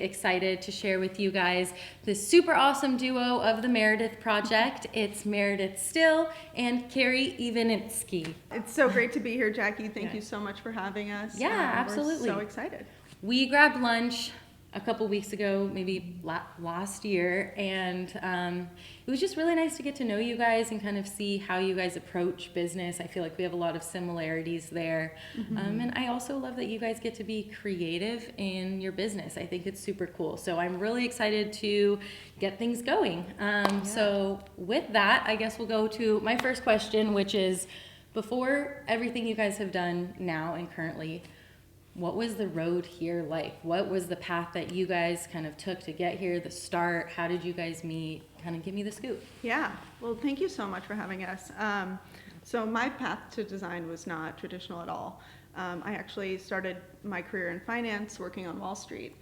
excited to share with you guys this super awesome duo of the Meredith Project. It's Meredith Still and Carrie Ivanitsky. It's so great to be here, Jackie. Thank you so much for having us. Yeah, absolutely. We're so excited. We grabbed lunch a couple weeks ago, maybe last year, and it was just really nice to get to know you guys and kind of see how you guys approach business. I feel like we have a lot of similarities there. And I also love that you guys get to be creative in your business. I think it's super cool. So I'm really excited to get things going. So with that, I guess we'll go to my first question, which is, before everything you guys have done now and currently, what was the road here like? What was the path that you guys kind of took to get here, the start? How did you guys meet? Kind of give me the scoop. Yeah, well, thank you so much for having us. So my path to design was not traditional at all. I actually started my career in finance working on Wall Street.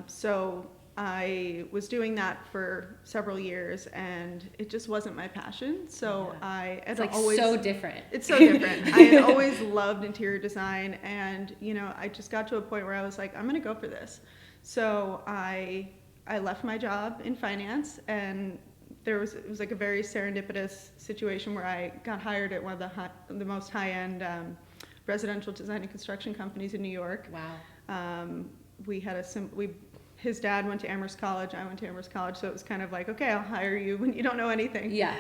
So I was doing that for several years, and it just wasn't my passion. So It's like always so different. It's so different. I had always loved interior design, and I just got to a point where I was like, I'm going to go for this. So I left my job in finance, and it was like a very serendipitous situation where I got hired at one of the most high-end residential design and construction companies in New York. Wow. His dad went to Amherst College, I went to Amherst College, so it was kind of like, okay, I'll hire you when you don't know anything. Yeah.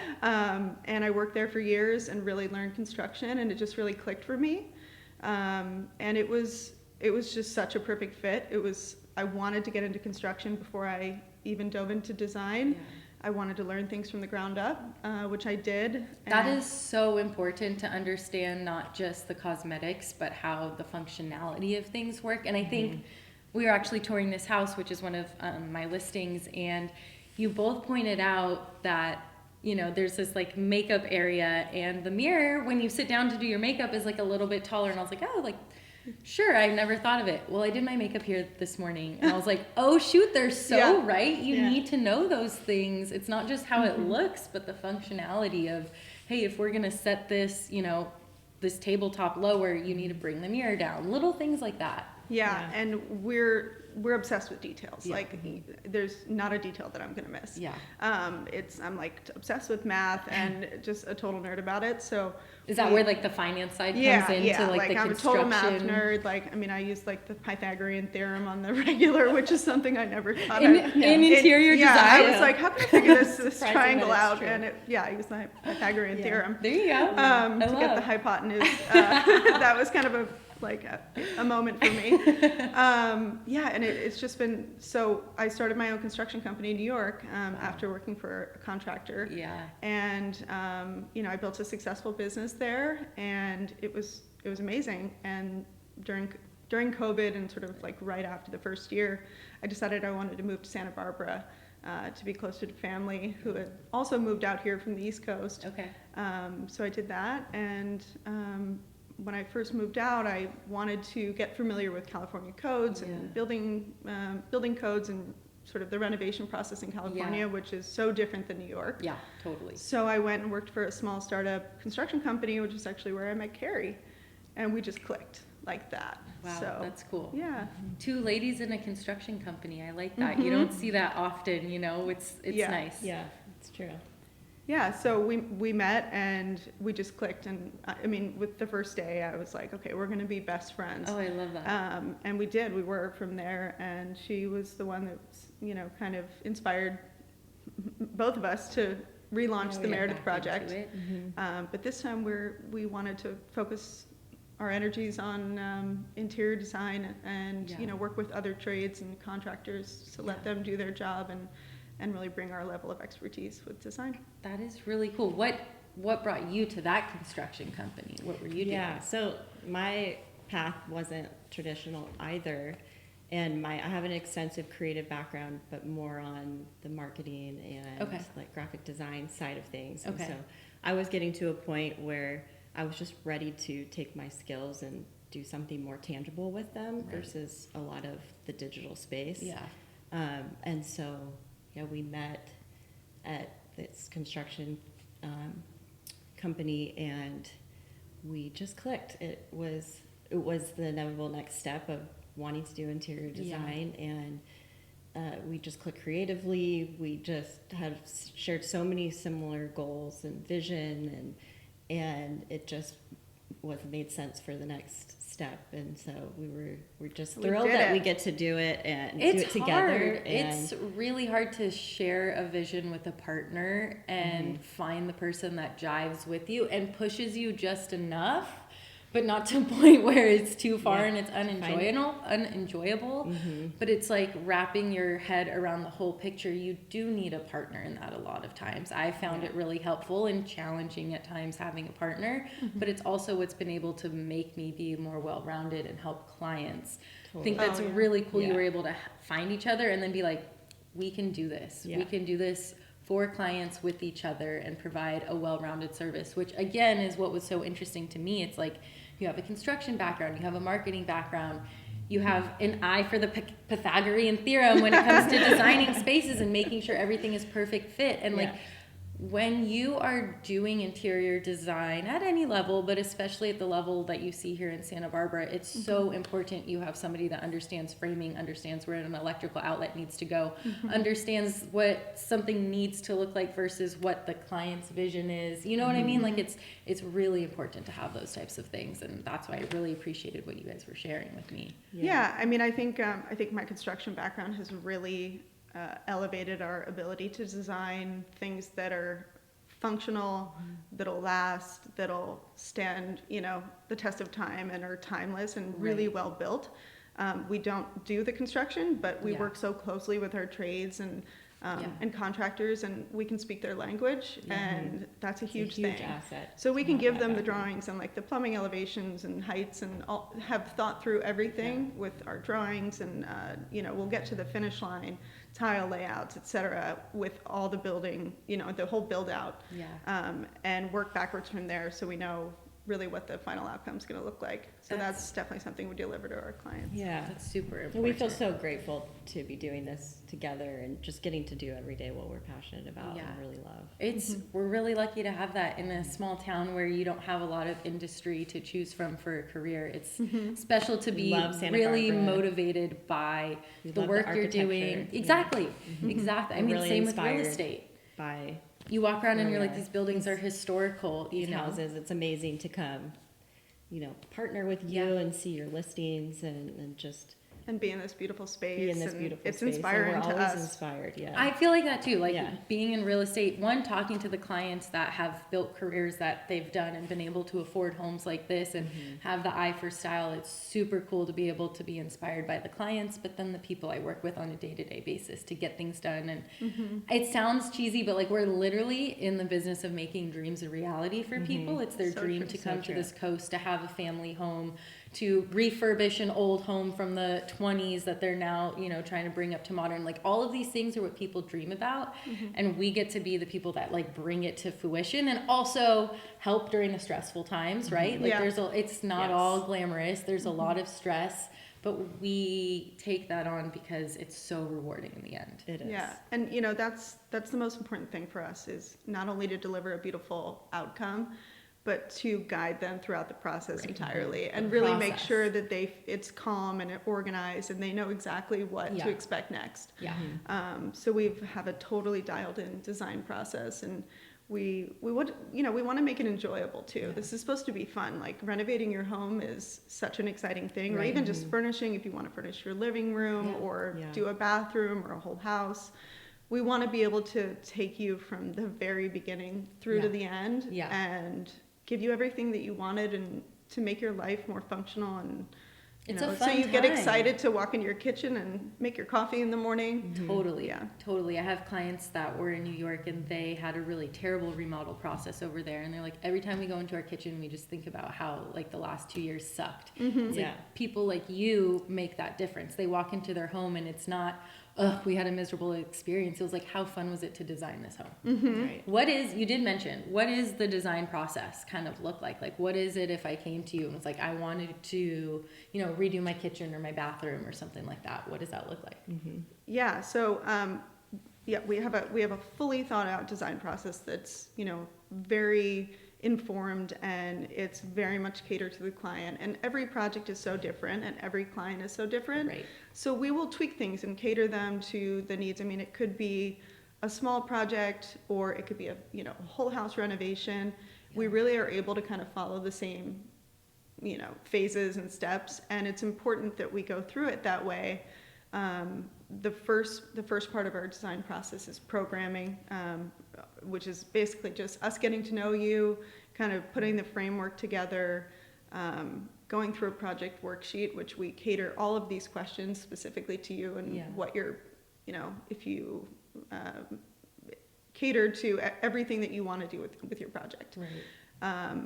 And I worked there for years and really learned construction, and it just really clicked for me. And it was just such a perfect fit. I wanted to get into construction before I even dove into design. Yeah. I wanted to learn things from the ground up, which I did. That is so important to understand, not just the cosmetics, but how the functionality of things work. And I think we were actually touring this house, which is one of my listings, and you both pointed out that, there's this like makeup area, and the mirror, when you sit down to do your makeup, is like a little bit taller. And I was like, oh, like, sure, I've never thought of it. Well, I did my makeup here this morning, and I was like, oh shoot, they're so right. You need to know those things. It's not just how it looks, but the functionality of, hey, if we're gonna set this, this tabletop lower, you need to bring the mirror down. Little things like that. Yeah, and we're obsessed with details. Yeah. Like, there's not a detail that I'm gonna miss. Yeah. I'm like obsessed with math and just a total nerd about it. So is that where like the finance side comes into like the I'm construction? a total math nerd. Like, I use like the Pythagorean theorem on the regular, which is something I never thought in interior design. I was like, how can I figure this triangle out? And I used the Pythagorean theorem. There you go. To get the hypotenuse. That was kind of a moment for me. And it's just been, so I started my own construction company in New York after working for a contractor. Yeah. And, I built a successful business there, and it was amazing. And during COVID and sort of like right after the first year, I decided I wanted to move to Santa Barbara to be closer to family who had also moved out here from the East Coast. Okay. So I did that, and when I first moved out, I wanted to get familiar with California codes and building codes and sort of the renovation process in California, which is so different than New York. Yeah, totally. So I went and worked for a small startup construction company, which is actually where I met Carrie, and we just clicked like that. Wow, so, that's cool. Yeah. Two ladies in a construction company. I like that. You don't see that often, it's nice. Yeah, it's true. Yeah, so we met and we just clicked, and with the first day I was like, okay, we're going to be best friends. Oh, I love that. And we did. We were from there, and she was the one that kind of inspired both of us to relaunch the Meredith Project. But this time we wanted to focus our energies on interior design and work with other trades and contractors to let them do their job and really bring our level of expertise with design. That is really cool. What brought you to that construction company? What were you doing? Yeah, so my path wasn't traditional either, and I have an extensive creative background, but more on the marketing and like graphic design side of things. And so I was getting to a point where I was just ready to take my skills and do something more tangible with them versus a lot of the digital space. Yeah. And so we met at this construction company, and we just clicked. It was the inevitable next step of wanting to do interior design, and we just click creatively. We just have shared so many similar goals and vision, and it just made sense for the next step. And so we're just thrilled that we get to do it and do it together. Hard. It's really hard to share a vision with a partner and find the person that jives with you and pushes you just enough, but not to a point where it's too far and it's unenjoyable. But it's like wrapping your head around the whole picture. You do need a partner in that a lot of times. I found it really helpful and challenging at times having a partner, but it's also what's been able to make me be more well-rounded and help clients. I think that's really cool. You were able to find each other and then be like, we can do this. We can do this for clients with each other and provide a well-rounded service, which again is what was so interesting to me. It's like you have a construction background, you have a marketing background, you have an eye for the Pythagorean theorem when it comes to designing spaces and making sure everything is perfect fit. And like when you are doing interior design at any level, but especially at the level that you see here in Santa Barbara, it's so important you have somebody that understands framing, understands where an electrical outlet needs to go, understands what something needs to look like versus what the client's vision is. You know what I mean? Like it's really important to have those types of things, and that's why I really appreciated what you guys were sharing with me. Yeah, I mean, I think my construction background has really elevated our ability to design things that are functional, that'll last, that'll stand, the test of time and are timeless and really well built. We don't do the construction, but we work so closely with our trades and contractors, and we can speak their language, and that's a huge thing. Asset. So we can give them the drawings and like the plumbing elevations and heights and have thought through everything with our drawings, and we'll get to the finish line, tile layouts, etc., with all the building, the whole build out, and work backwards from there, so we know really what the final outcome is going to look like. So that's definitely something we deliver to our clients. Yeah, that's super important. And we feel so grateful to be doing this together and just getting to do every day what we're passionate about and really love. We're really lucky to have that in a small town where you don't have a lot of industry to choose from for a career. It's special to be really motivated by the work you're doing. Exactly. Exactly. I mean, really same with real estate. By you walk around and you're like, these buildings are historical. These houses, it's amazing to come, partner with you and see your listings and just and be in this beautiful space. Be in this beautiful it's space. Inspiring and we're to always us. Inspired, yeah. I feel like that too. Like being in real estate, talking to the clients that have built careers that they've done and been able to afford homes like this and have the eye for style. It's super cool to be able to be inspired by the clients, but then the people I work with on a day-to-day basis to get things done. And it sounds cheesy, but like we're literally in the business of making dreams a reality for people. It's their dream to come to this coast, to have a family home, to refurbish an old home from the 20s that they're now, trying to bring up to modern. Like all of these things are what people dream about. And we get to be the people that like bring it to fruition and also help during the stressful times, right? Like it's not all glamorous. There's a lot of stress, but we take that on because it's so rewarding in the end. It is. Yeah. And that's the most important thing for us, is not only to deliver a beautiful outcome, but to guide them throughout the process entirely, and really make sure that it's calm and organized, and they know exactly what to expect next. So we have a totally dialed in design process, and we want to make it enjoyable too. This is supposed to be fun. Like renovating your home is such an exciting thing, or even just furnishing, if you want to furnish your living room or do a bathroom or a whole house. We want to be able to take you from the very beginning through to the end and give you everything that you wanted, and to make your life more functional, and it's a fun so you time. Get excited to walk into your kitchen and make your coffee in the morning. Totally. I have clients that were in New York, and they had a really terrible remodel process over there, and they're like, every time we go into our kitchen, we just think about how like the last 2 years sucked. It's like people like you make that difference. They walk into their home and it's not, we had a miserable experience. It was like, how fun was it to design this home? Right. You did mention, what is the design process kind of look like? Like, what is it if I came to you and was like, I wanted to, redo my kitchen or my bathroom or something like that? What does that look like? Yeah. So, we have a fully thought out design process that's, very informed, and it's very much catered to the client. And every project is so different, and every client is so different. Right. So we will tweak things and cater them to the needs. I mean, it could be a small project, or it could be a whole house renovation. We Yeah. really are able to kind of follow the same phases and steps, and it's important that we go through it that way. The first part of our design process is programming, which is basically just us getting to know you, kind of putting the framework together, going through a project worksheet, which we cater all of these questions specifically to you, and Yeah. what you're, if you cater to everything that you want to do with your project. Right.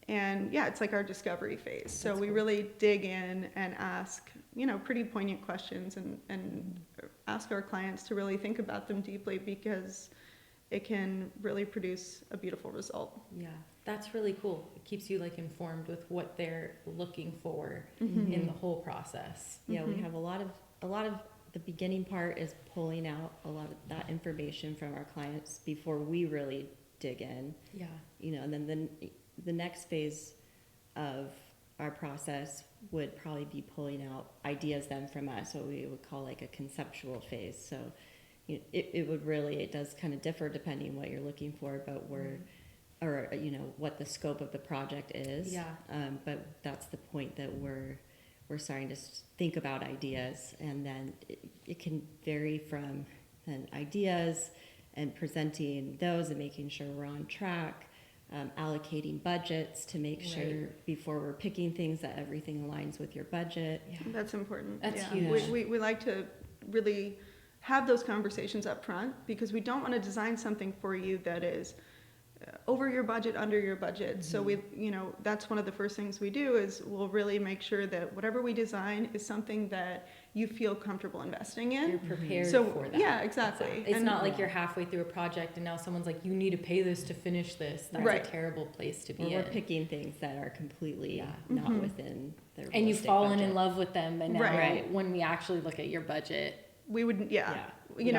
And yeah, it's like our discovery phase. So That's we cool. really dig in and ask, pretty poignant questions, and ask our clients to really think about them deeply, because it can really produce a beautiful result. Yeah, that's really cool. It keeps you like informed with what they're looking for Mm-hmm. in the whole process. Yeah, we Mhm. have a lot of the beginning part is pulling out a lot of that information from our clients before we really dig in, Yeah. and then the next phase of our process would probably be pulling out ideas then from us, what we would call like a conceptual phase. So it does kind of differ depending on what you're looking for, but what the scope of the project is. Yeah. But that's the point that we're starting to think about ideas, and then it can vary from then ideas and presenting those and making sure we're on track, allocating budgets to make sure Right. before we're picking things that everything aligns with your budget. Yeah. That's important. That's yeah. huge. We like to really have those conversations up front, because we don't want to design something for you that is over your budget, under your budget. So we, that's one of the first things we do, is we'll really make sure that whatever we design is something that you feel comfortable investing in. You're prepared So, for that. yeah, exactly. It's And- not like you're halfway through a project and now someone's like, you need to pay this to finish this. That's Right. a terrible place to be Or we're in. picking things that are completely Yeah. not Mhm. within their And real you've estate fallen budget. in love with them, but now Right. when we actually look at your budget, We would, Yeah. we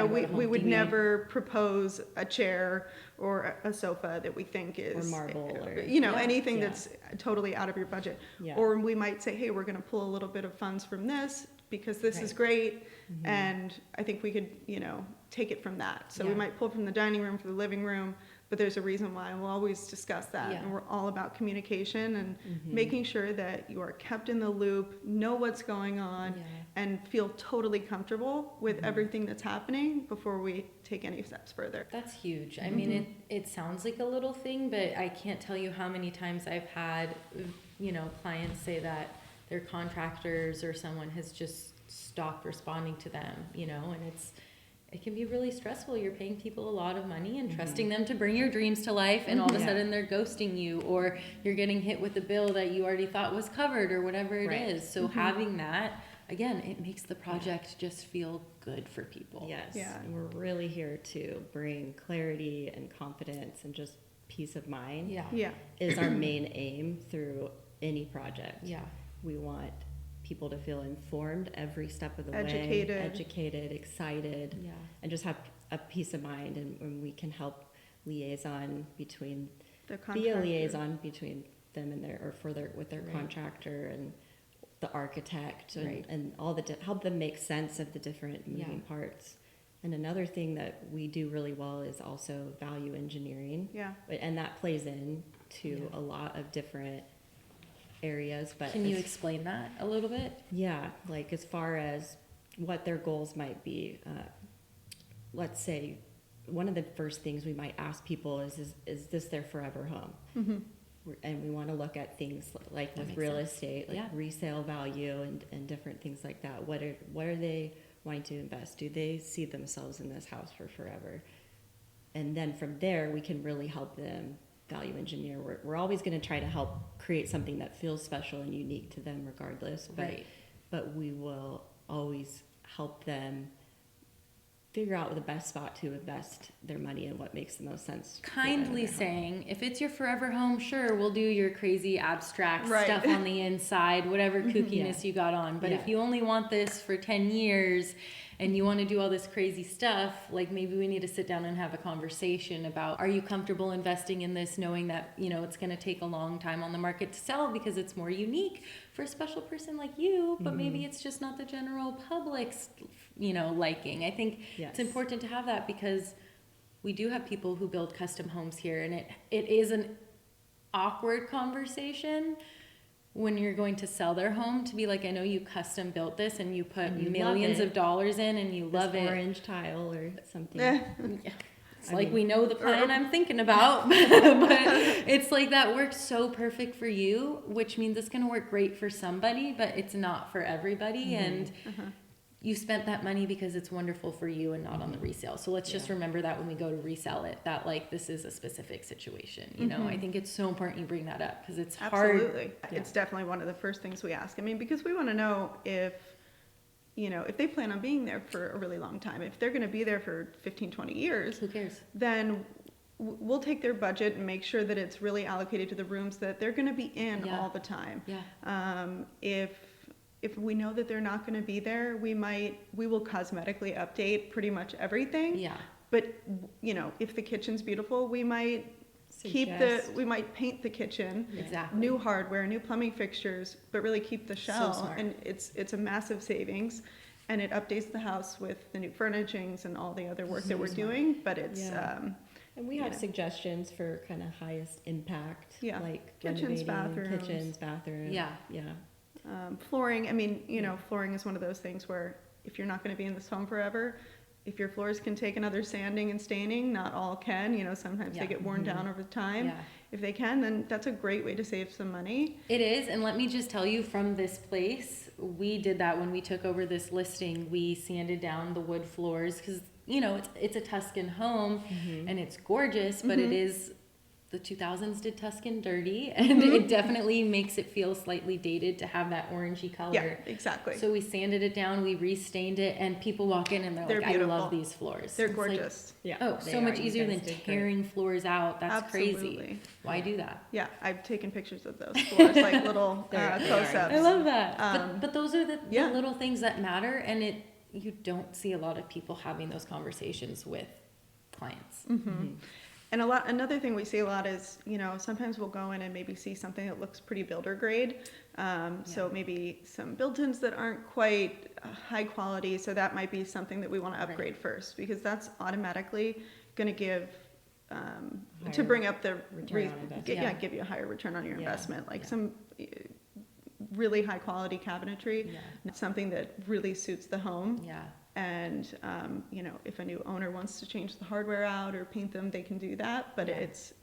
would Home never propose a chair or a sofa that we think is, Or marble or- anything Yeah. that's totally out of your budget. Yeah. Or we might say, hey, we're going to pull a little bit of funds from this, because this is Right. great, Mhm. and I think we could, take it from that. So we Yeah. might pull from the dining room for the living room, but there's a reason why. We'll always discuss that. Yeah. And we're all about communication and Mhm. making sure that you are kept in the loop, know what's going on, yeah. and feel totally comfortable with Mhm. everything that's happening before we take any steps further. That's huge. I mean, Mhm. it sounds like a little thing, but I can't tell you how many times I've had, clients say that their contractors or someone has just stopped responding to them, and it can be really stressful. You're paying people a lot of money and trusting them to bring your dreams to life, and all of a Yeah. sudden they're ghosting you, or you're getting hit with a bill that you already thought was covered, or whatever it Right. is. So Mhm. having that, again, it makes the project just feel good for people. Yes, Yeah. and we're really here to bring clarity and confidence and just peace of mind. Yeah. Yeah. Is our main aim through any project. Yeah. We want people to feel informed every step of the Educated. way, educated, excited, Yeah. and just have a peace of mind. And we can help liaison between, The be a contractor. liaison between them and with their Right. contractor and the architect, and, Right. and all help them make sense of the different moving Yeah. parts. And another thing that we do really well is also value engineering, Yeah. and that plays in to Yeah. a lot of different areas. But Can you explain that a little bit? yeah, like as far as what their goals might be, let's say one of the first things we might ask people is this their forever home? Mm-hmm. And we want to look at things like That with makes real sense. estate, like Yeah. resale value and different things like that. What are they wanting to invest? Do they see themselves in this house for forever? And then from there, we can really help them value engineer. We're always going to try to help create something that feels special and unique to them regardless. But we will always help them figure out the best spot to invest their money and what makes the most sense. for them and Kindly their home. saying, if it's your forever home, sure, we'll do your crazy abstract Right. stuff on the inside, whatever kookiness Yeah. you got on. But if Yeah. you only want this for 10 years and you want to do all this crazy stuff, like maybe we need to sit down and have a conversation about, are you comfortable investing in this knowing that, you know, it's going to take a long time on the market to sell because it's more unique for a special person like you, but maybe it's just not the general public's, you know, liking. I think it's important to have that, because we do have people who build custom homes here, and it is an awkward conversation when you're going to sell their home to be like, I know you custom built this and you put millions of dollars in and you love it. Orange tile or something. It's like we know the plan I'm thinking about, but it's like that works so perfect for you, which means it's going to work great for somebody, but it's not for everybody. And you spent that money because it's wonderful for you and not on the resale. So let's just remember that when we go to resell it, that like this is a specific situation. You know, I think it's so important you bring that up, because it's hard. Absolutely. It's definitely one of the first things we ask. I mean, because we want to know if, you know, if they plan on being there for a really long time. If they're going to be there for 15, 20 years, Who cares? then we'll take their budget and make sure that it's really allocated to the rooms that they're going to be in all the time. If we know that they're not going to be there, we will cosmetically update pretty much everything. Yeah. But, you know, if the kitchen's beautiful, we might we might paint the kitchen. Exactly. New hardware, new plumbing fixtures, but really keep the shell. smart. And it's a massive savings, and it updates the house with the new furnishings and all the other work that we're doing. But it's and we have suggestions for kind of highest impact, like kitchens, renovating bathrooms. Yeah. Flooring. I mean, you know, flooring is one of those things where if you're not going to be in this home forever, if your floors can take another sanding and staining, not all can, you know, sometimes they get worn down over time. If they can, then that's a great way to save some money. It is. And let me just tell you, from this place, we did that when we took over this listing. We sanded down the wood floors because, you know, it's a Tuscan home and it's gorgeous, but it is, the 2000s did Tuscan dirty, and it definitely makes it feel slightly dated to have that orangey color. Yeah, exactly. So we sanded it down, we restained it, and people walk in and they're like, beautiful. I love these floors. They're It's gorgeous. Like, oh, so much easier than tearing floors out. That's Absolutely. crazy. Why do that? Yeah, I've taken pictures of those floors, like little close-ups. I love that. But those are the little things that matter, and you don't see a lot of people having those conversations with clients. And another thing we see a lot is, you know, sometimes we'll go in and maybe see something that looks pretty builder grade. So maybe some built-ins that aren't quite high quality. So that might be something that we want to upgrade first, because that's automatically going to give, to bring up the give you a higher return on your investment. Like some really high quality cabinetry, something that really suits the home. And, you know, if a new owner wants to change the hardware out or paint them, they can do that. But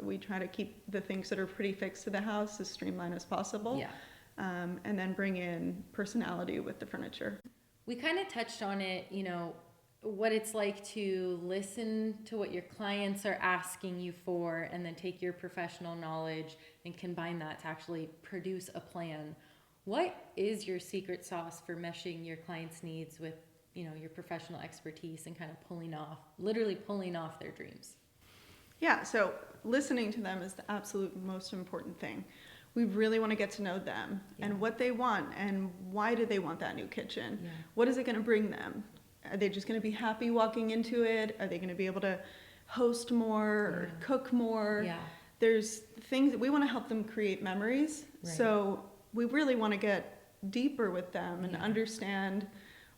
we try to keep the things that are pretty fixed to the house as streamlined as possible. And then bring in personality with the furniture. We kind of touched on it, you know, what it's like to listen to what your clients are asking you for, and then take your professional knowledge and combine that to actually produce a plan. What is your secret sauce for meshing your clients' needs with, you know, your professional expertise and kind of literally pulling off their dreams? Yeah, so listening to them is the absolute most important thing. We really want to get to know them and what they want, and why do they want that new kitchen? What is it going to bring them? Are they just going to be happy walking into it? Are they going to be able to host more or cook more? There's things that we want to help them create memories. So we really want to get deeper with them and understand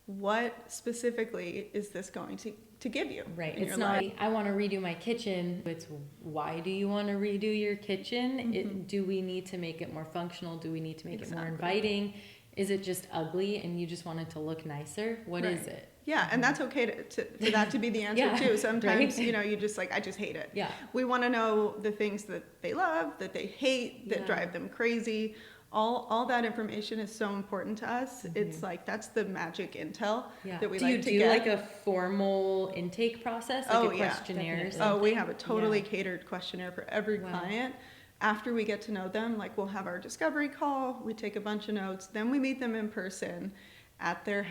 what specifically is this going to give you. It's not, I want to redo my kitchen. It's, why do you want to redo your kitchen? Do we need to make it more functional? Do we need to make it more inviting? Is it just ugly and you just want it to look nicer? What is it? Yeah, and that's okay for that to be the answer too. Sometimes, you know, you just like, I just hate it. We want to know the things that they love, that they hate, that drive them crazy. All that information is so important to us. It's like, that's the magic intel that we like to get. Do you do like a formal intake process, like a questionnaire? We have a totally catered questionnaire for every client. After we get to know them, like we'll have our discovery call, we take a bunch of notes, then we meet them in person, at their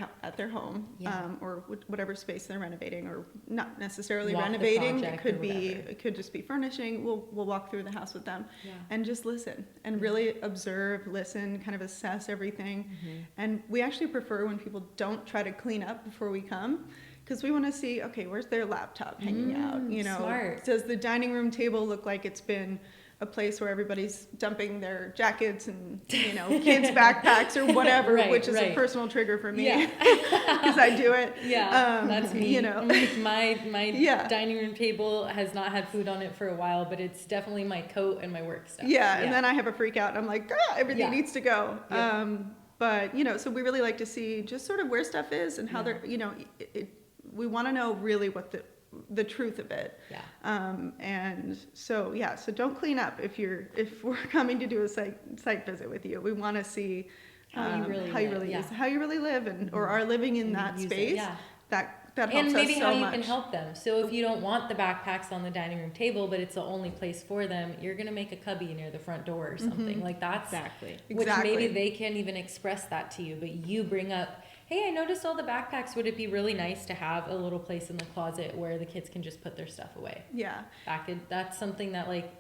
home, Yeah. or whatever space they're renovating, or not necessarily Walk the renovating. It project could or be, whatever. it could just be furnishing. We'll walk through the house with them Yeah. and just listen and really observe, listen, kind of assess everything. Mm-hmm. And we actually prefer when people don't try to clean up before we come, because we want to see, okay, where's their laptop hanging out? You know, smart. does the dining room table look like it's been a place where everybody's dumping their jackets and, you know, kids' backpacks or whatever, Right, which is a right. personal trigger for me Yeah. because I do it. Yeah, that's me. You know, Like my Yeah. dining room table has not had food on it for a while, but it's definitely my coat and my work stuff. yeah, and then I have a freak out. I'm like, everything Yeah. needs to go. Yeah. But, you know, so we really like to see just sort of where stuff is and how Yeah. they're, you know, we want to know really what the truth of it. Yeah. And so, yeah, so don't clean up if we're coming to do a site visit with you. We want to see How you really live. Yeah. how you really live and or are living in And that use it. space. Yeah. That helps And maybe us how so you much. can help them. So if you don't want the backpacks on the dining room table, but it's the only place for them, you're gonna make a cubby near the front door or something. Like that's Exactly. which Exactly. maybe they can't even express that to you, but you bring up, hey, I noticed all the backpacks. Would it be really nice to have a little place in the closet where the kids can just put their stuff away? Yeah. That's something that like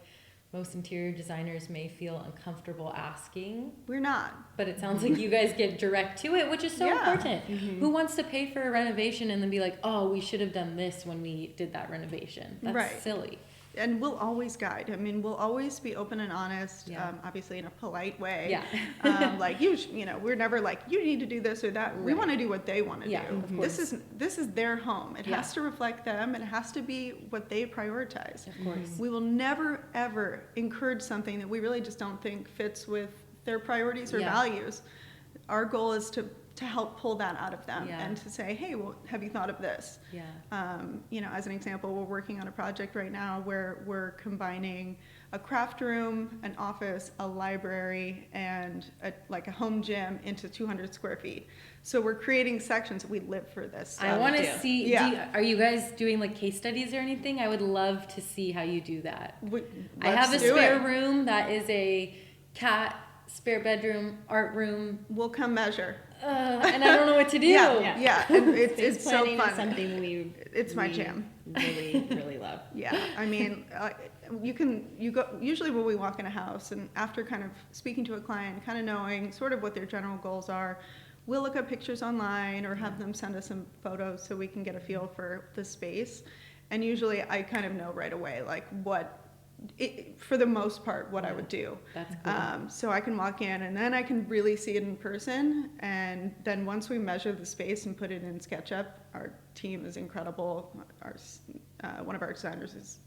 most interior designers may feel uncomfortable asking, We're not. but it sounds like you guys get direct to it, which is so Yeah. important. Who wants to pay for a renovation and then be like, oh, we should have done this when we did that renovation? That's Right. silly. And we'll always guide. I mean, we'll always be open and honest, Yeah. obviously in a polite way. Yeah. Like you know, we're never like, you need to do this or that. We Right. want to do what they want to Yeah, do. of course. This is their home. It Yeah. has to reflect them. It has to be what they prioritize. Of course. We will never ever encourage something that we really just don't think fits with their priorities or Yeah. values. Our goal is to help pull that out of them Yeah. and to say, hey, well, have you thought of this? Yeah. You know, as an example, we're working on a project right now where we're combining a craft room, an office, a library, and like a home gym into 200 square feet. So we're creating sections. We live for this. I want to do. see, Yeah. are you guys doing like case studies or anything? I would love to see how you do that. I have a Let's do spare it. room that is a cat spare bedroom, art room, We'll come measure. and I don't know what to do. Yeah. Yeah, and it's Space so planning fun. is something It's my we jam. Really, really love. Yeah, I mean, usually when we walk in a house and after kind of speaking to a client, kind of knowing sort of what their general goals are, we'll look up pictures online or have them send us some photos so we can get a feel for the space. And usually I kind of know right away, like for the most part, what I would do. That's cool. So I can walk in and then I can really see it in person. And then once we measure the space and put it in SketchUp, our team is incredible. One of our designers is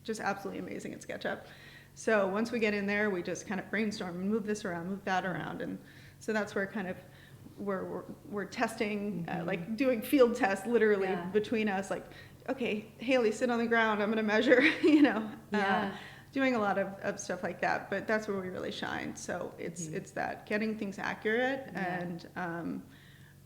just absolutely amazing at SketchUp. So once we get in there, we just kind of brainstorm and move this around, move that around. And so that's where kind of we're testing, like doing field tests literally Yeah. between us, like, okay, Haley, sit on the ground, I'm gonna measure, you know. Yeah. Doing a lot of stuff like that, but that's where we really shine. So it's that, getting things accurate Yeah. and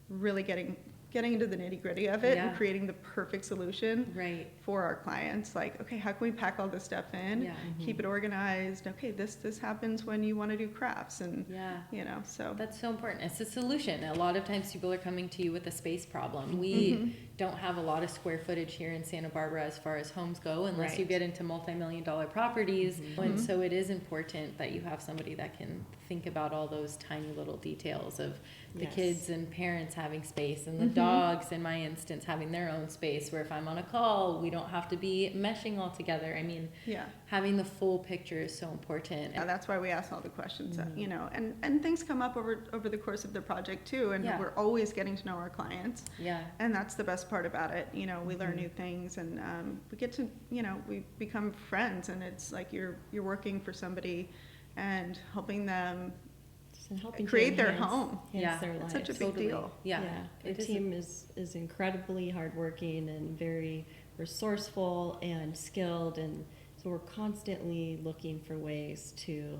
really getting into the nitty gritty of it Yeah. and creating the perfect solution Right. for our clients. Like, okay, how can we pack all this stuff in? Yeah. Keep it organized. Okay, this happens when you want to do crafts and, Yeah. you know, so. That's so important. It's a solution. A lot of times people are coming to you with a space problem. We don't have a lot of square footage here in Santa Barbara as far as homes go, unless you Right. get into multi-million-dollar properties. And so it is important that you have somebody that can think about all those tiny little details of the Yes. kids and parents having space and the dogs, in my instance, having their own space, where if I'm on a call, we don't have to be meshing all together. I mean, Yeah. having the full picture is so important. Yeah, that's why we ask all the questions, you know, and things come up over the course of the project too, and Yeah. we're always getting to know our clients. Yeah. And that's the best part about it. You know, we learn new things and we get to, you know, we become friends, and it's like you're working for somebody and helping them Just helping to create their enhance- home. enhance Yeah. their It's lives. such a big Totally. deal. Yeah. Our It is team is incredibly hardworking and very resourceful and skilled, and so we're constantly looking for ways to,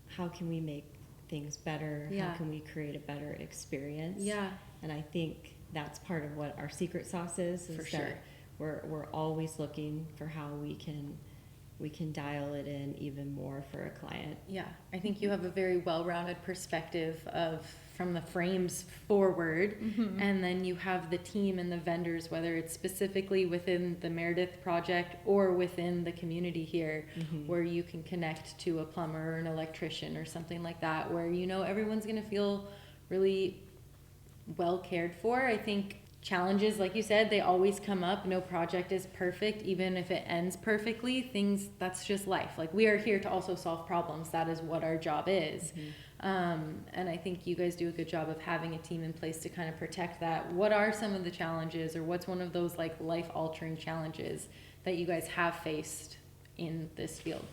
how can we make things better? Yeah. How can we create a better experience? Yeah. And I think that's part of what our secret sauce is For that sure. we're always looking for how we can we can dial it in even more for a client. Yeah, I think you have a very well-rounded perspective of from the frames forward, and then you have the team and the vendors, whether it's specifically within the Meredith Project or within the community here, where you can connect to a plumber or an electrician or something like that, where you know everyone's going to feel really well cared for. I think challenges, like you said, they always come up. No project is perfect, even if it ends perfectly. That's just life. Like, we are here to also solve problems. That is what our job is. And I think you guys do a good job of having a team in place to kind of protect that. What are some of the challenges, or what's one of those like life-altering challenges that you guys have faced in this field?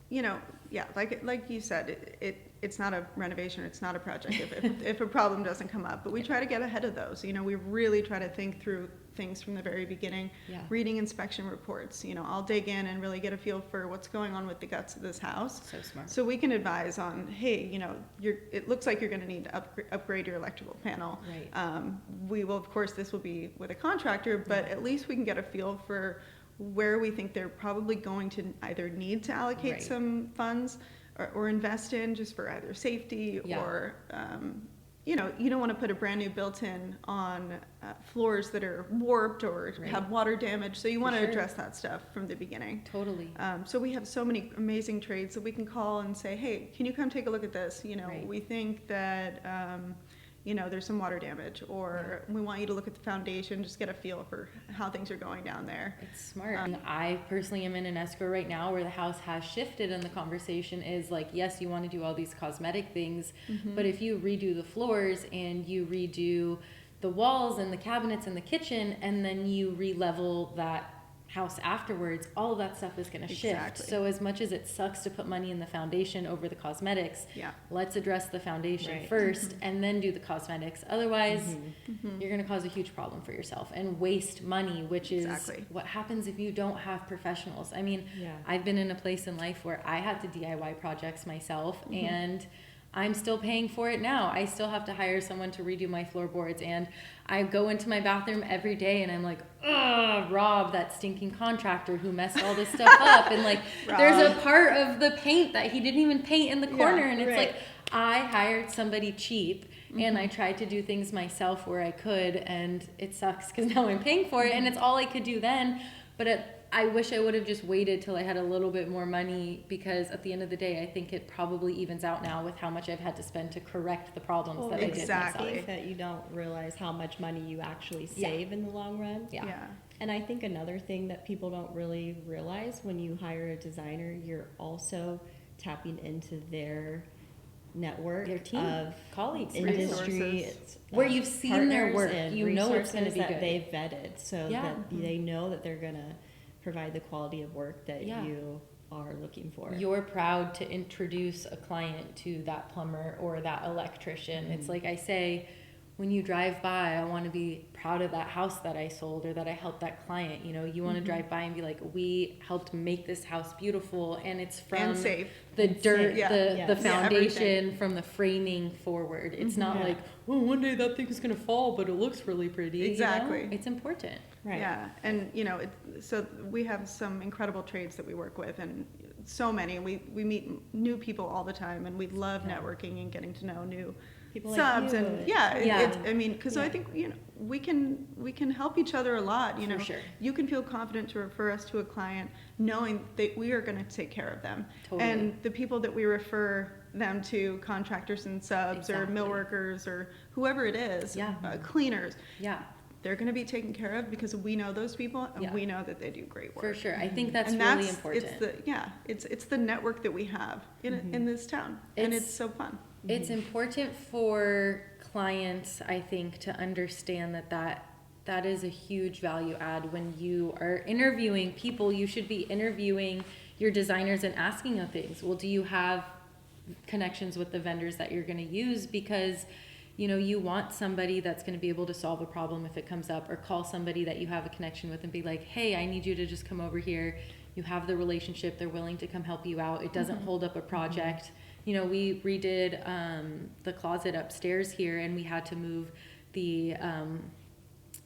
You know, yeah, like you said, it's not a renovation, it's not a project if a problem doesn't come up. But we try to get ahead of those. You know, we really try to think through things from the very beginning. Yeah. Reading inspection reports. You know, I'll dig in and really get a feel for what's going on with the guts of this house. So smart. So we can advise on, hey, you know, it looks like you're going to need to upgrade your electrical panel. Right. We will, of course, this will be with a contractor, but at least we can get a feel for where we think they're probably going to either need to allocate Right. some funds or invest in, just for either safety or, you know, you don't want to put a brand new built-in on floors that are warped or have water damage. So you want to address that stuff from the beginning. Totally. So we have so many amazing trades that we can call and say, hey, can you come take a look at this? You know, we think that, you know, there's some water damage, or we want you to look at the foundation, just get a feel for how things are going down there. It's smart. I personally am in an escrow right now where the house has shifted, and the conversation is like, yes, you want to do all these cosmetic things, but if you redo the floors and you redo the walls and the cabinets and the kitchen, and then you re-level that house afterwards, all of that stuff is going to shift. So as much as it sucks to put money in the foundation over the cosmetics, let's address the foundation first and then do the cosmetics. Otherwise, you're going to cause a huge problem for yourself and waste money, which is what happens if you don't have professionals. I mean, I've been in a place in life where I had to DIY projects myself, and I'm still paying for it now. I still have to hire someone to redo my floorboards, and I go into my bathroom every day and I'm like, ugh, Rob, that stinking contractor who messed all this stuff up. And like, there's a part of the paint that he didn't even paint in the corner. And it's like, I hired somebody cheap and I tried to do things myself where I could, and it sucks because now I'm paying for it, and it's all I could do then. But I wish I would have just waited till I had a little bit more money, because at the end of the day, I think it probably evens out now with how much I've had to spend to correct the problems that I did myself. That you don't realize how much money you actually save in the long run. And I think another thing that people don't really realize, when you hire a designer, you're also tapping into their network, their team of colleagues, industry, where you've seen their work, you know it's going to be that good. they've vetted, so that they know that they're going to provide the quality of work that you are looking for. You're proud to introduce a client to that plumber or that electrician. It's like I say, when you drive by, I want to be proud of that house that I sold or that I helped that client. You know, you want to drive by and be like, we helped make this house beautiful, and it's from safe. The dirt, the foundation, everything. from the framing forward. It's not like, oh, one day that thing's going to fall, but it looks really pretty. Exactly. You know? It's important. Right. Yeah, and you know, so we have some incredible trades that we work with, and so many. We meet new people all the time, and we love networking and getting to know new people subs, like you. and I mean, because I think, you know, we can help each other a lot. You know, For sure. You can feel confident to refer us to a client, knowing that we are going to take care of them, Totally. and the people that we refer them to, contractors and subs or mill workers or whoever it is, cleaners. They're going to be taken care of because we know those people, and we know that they do great work. For sure. I think that's and really important. It's the network that we have in this town, and it's so fun. It's important for clients, I think, to understand that is a huge value add. When you are interviewing people, you should be interviewing your designers and asking them things. Well, do you have connections with the vendors that you're going to use? Because, you know, you want somebody that's going to be able to solve a problem if it comes up, or call somebody that you have a connection with and be like, hey, I need you to just come over here. You have the relationship. They're willing to come help you out. It doesn't hold up a project. You know, we redid the closet upstairs here, and we had to move the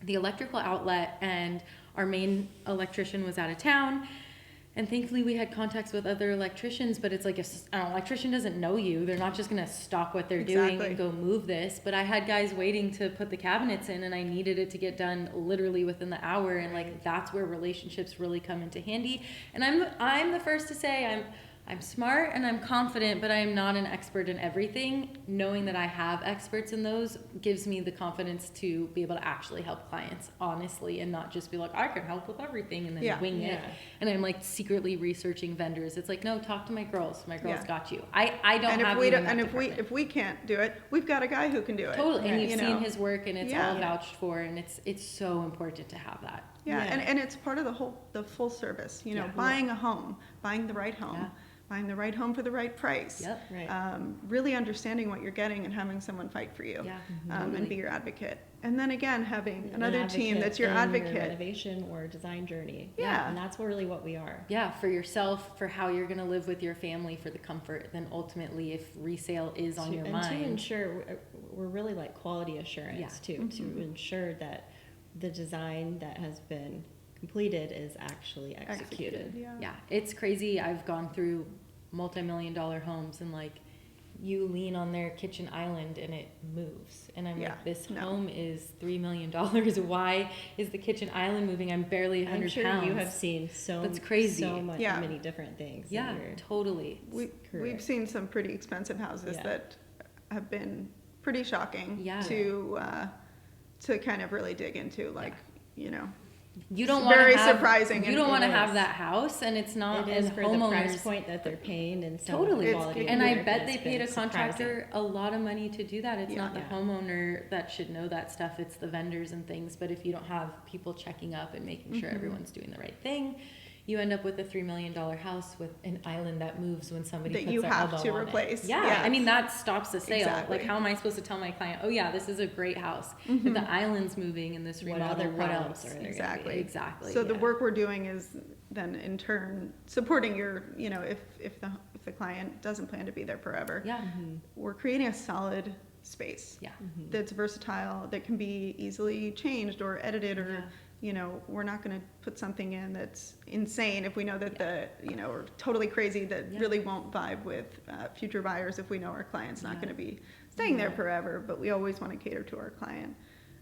electrical outlet, and our main electrician was out of town. And thankfully we had contacts with other electricians, but it's like an electrician doesn't know you. They're not just going to stop what they're doing and go move this. But I had guys waiting to put the cabinets in, and I needed it to get done literally within the hour. And like, that's where relationships really come into handy. And I'm the first to say I'm smart and I'm confident, but I am not an expert in everything. Knowing that I have experts in those gives me the confidence to be able to actually help clients honestly, and not just be like, I can help with everything and then wing it. And I'm like secretly researching vendors. It's like, no, talk to my girls. My girls got you. I don't and have if we you don't, in that and department. if we can't do it, we've got a guy who can do it. Totally. And you've you seen know? his work, and it's all vouched for, and it's so important to have that. And it's part of the full service, you know, buying a home, buying the right home. Buying the right home for the right price. Really understanding what you're getting and having someone fight for you, and be your advocate. And then again, having another team that's your advocate. Your renovation or design journey. And that's really what we are. For yourself, for how you're going to live with your family, for the comfort. Then ultimately, if resale is on your mind. And to ensure, we're really like quality assurance too, to ensure that the design that has been completed is actually executed. It's crazy. I've gone through multi-million-dollar homes, and like, you lean on their kitchen island and it moves, and I'm like, this home is $3 million. Why is the kitchen island moving? I'm barely 100 I'm sure pounds. You have seen that's crazy. So much, many different things. Totally. We've seen some pretty expensive houses that have been pretty shocking to kind of really dig into, like, you know. You don't want very to have, surprising. You don't want to have that house, and it's not. It is for the price point that they're paying, and quality. And I bet they paid a contractor a lot of money to do that. It's not the homeowner that should know that stuff. It's the vendors and things. But if you don't have people checking up and making sure everyone's doing the right thing, you end up with a $3 million house with an island that moves when somebody that puts you their have elbow to on replace. It. I mean, that stops the sale. Exactly. Like, how am I supposed to tell my client, oh yeah, this is a great house, but the island's moving in this remodel? What else are there? Exactly. So the work we're doing is then in turn supporting your, you know, if the client doesn't plan to be there forever. We're creating a solid space. That's versatile, that can be easily changed or edited, or you know, we're not going to put something in that's insane if we know that or totally crazy that really won't vibe with future buyers if we know our client's not going to be staying there forever. But we always want to cater to our client.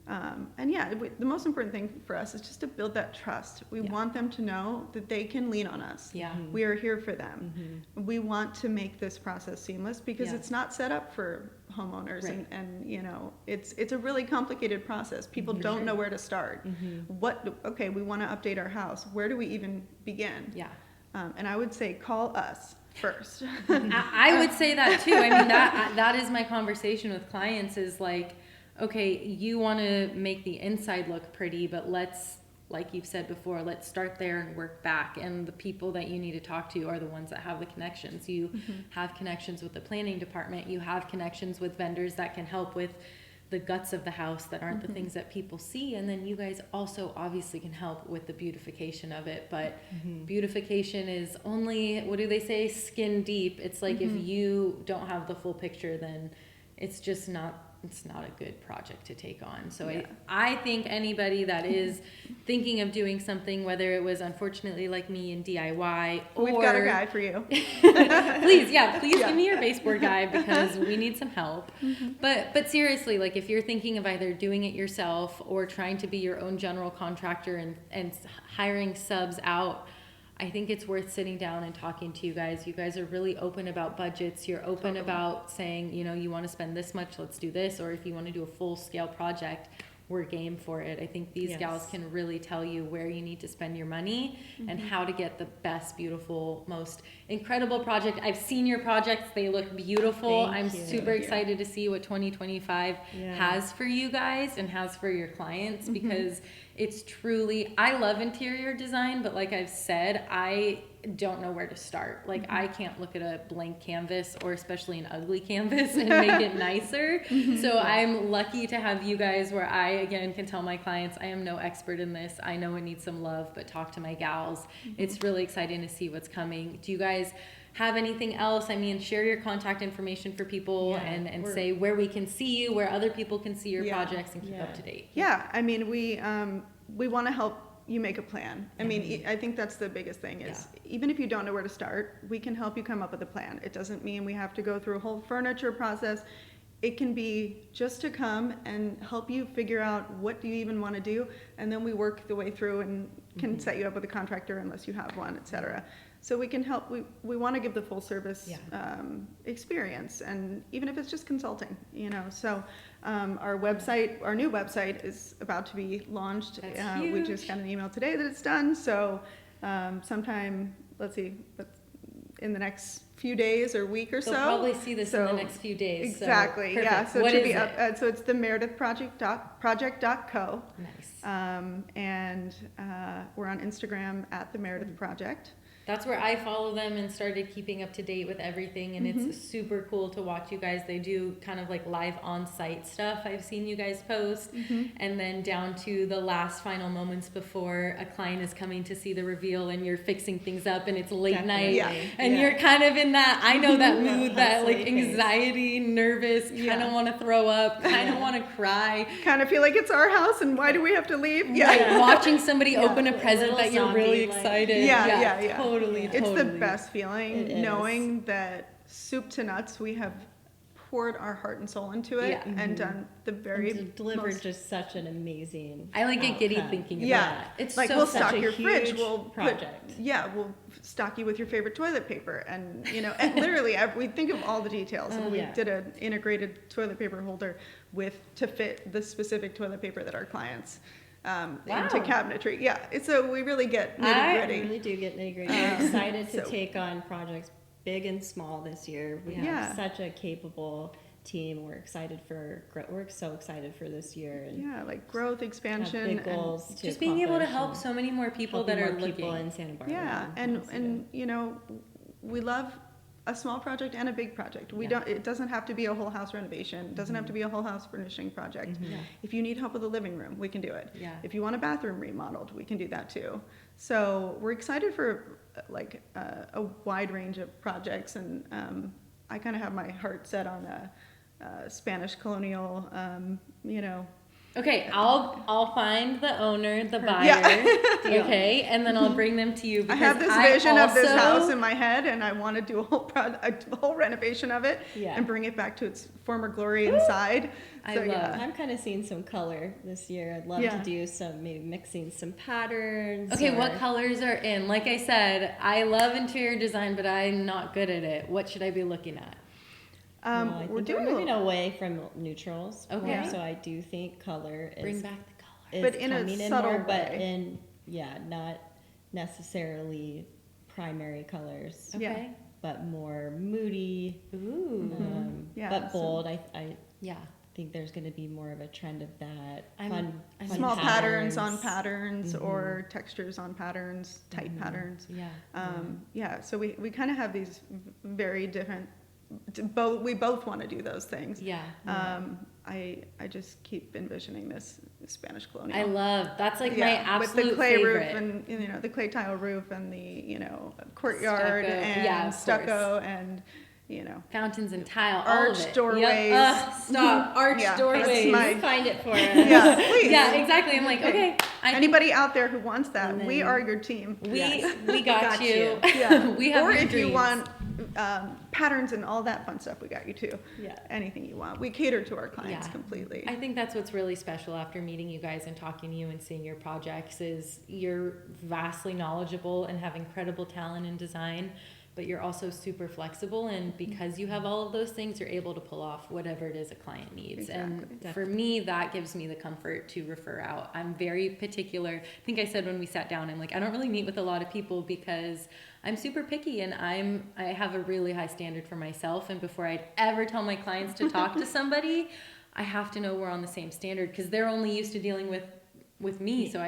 The most important thing for us is just to build that trust. We want them to know that they can lean on us. We are here for them. We want to make this process seamless, because it's not set up for homeowners, and you know, it's a really complicated process. People don't know where to start. We want to update our house. Where do we even begin? And I would say call us first. I would say that too. I mean, that is my conversation with clients, is like, okay, you want to make the inside look pretty, but let's, like you've said before, let's start there and work back. And the people that you need to talk to are the ones that have the connections. You have connections with the planning department. You have connections with vendors that can help with the guts of the house that aren't the things that people see. And then you guys also obviously can help with the beautification of it. But beautification is only, what do they say, skin deep. It's like, if you don't have the full picture, then it's just not a good project to take on. So I think anybody that is thinking of doing something, whether it was unfortunately like me in DIY, or we've got a guy for you. please give me your baseboard guy, because we need some help. But seriously, like, if you're thinking of either doing it yourself or trying to be your own general contractor and hiring subs out, I think it's worth sitting down and talking to you guys. You guys are really open about budgets. You're open about saying, you know, you want to spend this much, let's do this. Or if you want to do a full scale project, we're game for it. I think these gals can really tell you where you need to spend your money and how to get the best, beautiful, most incredible project. I've seen your projects. They look beautiful. I'm super excited to see what 2025 has for you guys and has for your clients, because it's truly, I love interior design, but like I've said, I don't know where to start. Like, I can't look at a blank canvas, or especially an ugly canvas, and make it nicer. So I'm lucky to have you guys, where I, again, can tell my clients, I am no expert in this. I know it needs some love, but talk to my gals. It's really exciting to see what's coming. Do you guys have anything else? I mean, share your contact information for people, and say where we can see you, where other people can see your projects and keep up to date. I mean, we want to help you make a plan. I mean, I think that's the biggest thing is even if you don't know where to start, we can help you come up with a plan. It doesn't mean we have to go through a whole furniture process. It can be just to come and help you figure out what do you even want to do, and then we work the way through and can set you up with a contractor unless you have one, etc. So we can help. We want to give the full service experience, and even if it's just consulting, you know. So our website, our new website, is about to be launched. That's We huge. just got an email today that it's done. So sometime, in the next few days or week or so. They'll probably see this in the next few days. Exactly. So, yeah. perfect. So What it should is be it? up. So it's the Meredith Project.co. Nice. And we're on Instagram at the Meredith Project. That's where I follow them and started keeping up to date with everything, and it's super cool to watch you guys. They do kind of like live on-site stuff I've seen you guys post, and then down to the last final moments before a client is coming to see the reveal and you're fixing things up and it's late night, and you're kind of in that, I know that mood, that like anxiety, nervous, kind of want to throw up, kind of want to cry. Kind of feel like it's our house and why do we have to leave? Like watching somebody open a present Little that you're really zombie-like. excited. Yeah. Totally. It's the best feeling It is. knowing that soup to nuts we have poured our heart and soul into it and done the very And delivered most, just such an amazing I like get giddy outcome. thinking about yeah that. It's like so we'll such stock a your fridge, huge we'll project. we'll stock you with your favorite toilet paper, and you know, and literally we think of all the details. And we did an integrated toilet paper holder to fit the specific toilet paper that our clients into cabinetry. Yeah, so we really get nitty We gritty. really do get nitty gritty. We're excited to take on projects big and small this year. We have such a capable team. We're so excited for this year. And Yeah, like growth, expansion, big goals to just being able to accomplish help and so many more people that helping are more people looking. in Santa Barbara. Yeah, and you know, we love a small project and a big project. It doesn't have to be a whole house renovation. It doesn't have to be a whole house furnishing project. If you need help with the living room, we can do it. Yeah. If you want a bathroom remodeled, we can do that too. So we're excited for like a wide range of projects, and I kind of have my heart set on a Spanish colonial, you know. Okay, I'll find the owner, the buyer. Yeah. Okay, and then I'll bring them to you. I have this vision of this house in my head, and I want to do a whole renovation of it and bring it back to its former glory inside. I'm kind of seeing some color this year. I'd love to do maybe mixing some patterns. Okay, what colors are in? Like I said, I love interior design, but I'm not good at it. What should I be looking at? We're moving away from neutrals. Okay. So I do think color is Bring back the color. is But in a coming subtle more, but way. not necessarily primary colors, Okay. but more moody, Ooh. but bold. I Yeah. think there's going to be more of a trend of that. I'm small patterns on patterns or textures on patterns, tight patterns. Yeah. So we kind of have these very different. We both want to do those things. Yeah. I just keep envisioning this Spanish colonial. I love that's like my absolute with the clay favorite. roof and you know the clay tile roof and the courtyard Stucco. and Of stucco and fountains and tile, all arch of it. doorways. Yep. Stop arch Yeah, doorways. that's Find it for us. Yeah, please. Yeah, exactly. I'm like, okay. Anybody out there who wants that, we are your team. We got you. Yeah. We have or your if you dreams. want patterns and all that fun stuff, we got you too. Yeah. Anything you want. We cater to our clients Yeah. completely. I think that's what's really special after meeting you guys and talking to you and seeing your projects is you're vastly knowledgeable and have incredible talent in design, but you're also super flexible, and because you have all of those things, you're able to pull off whatever it is a client needs. Exactly. And for me, that gives me the comfort to refer out. I'm very particular. I think I said when we sat down, I'm like, I don't really meet with a lot of people because I'm super picky, and I have a really high standard for myself, and before I'd ever tell my clients to talk to somebody, I have to know we're on the same standard because they're only used to dealing with me, so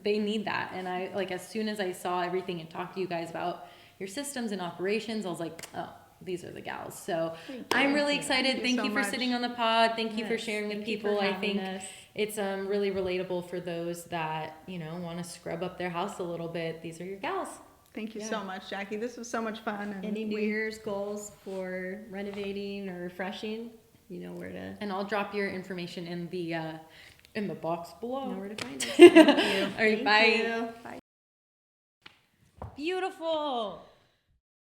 they need that. And I like as soon as I saw everything and talked to you guys about your systems and operations, I was like, oh, these are the gals. So I'm really excited. Thank you for sitting on the pod. Thank you for sharing with people. I think it's really relatable for those that want to scrub up their house a little bit. These are your gals. Thank you so much, Jackie. This was so much fun. And Any New Year's goals for renovating or refreshing? You know where to. And I'll drop your information in in the box below. Know where to find us. All right, Thank bye. you. Bye. Beautiful.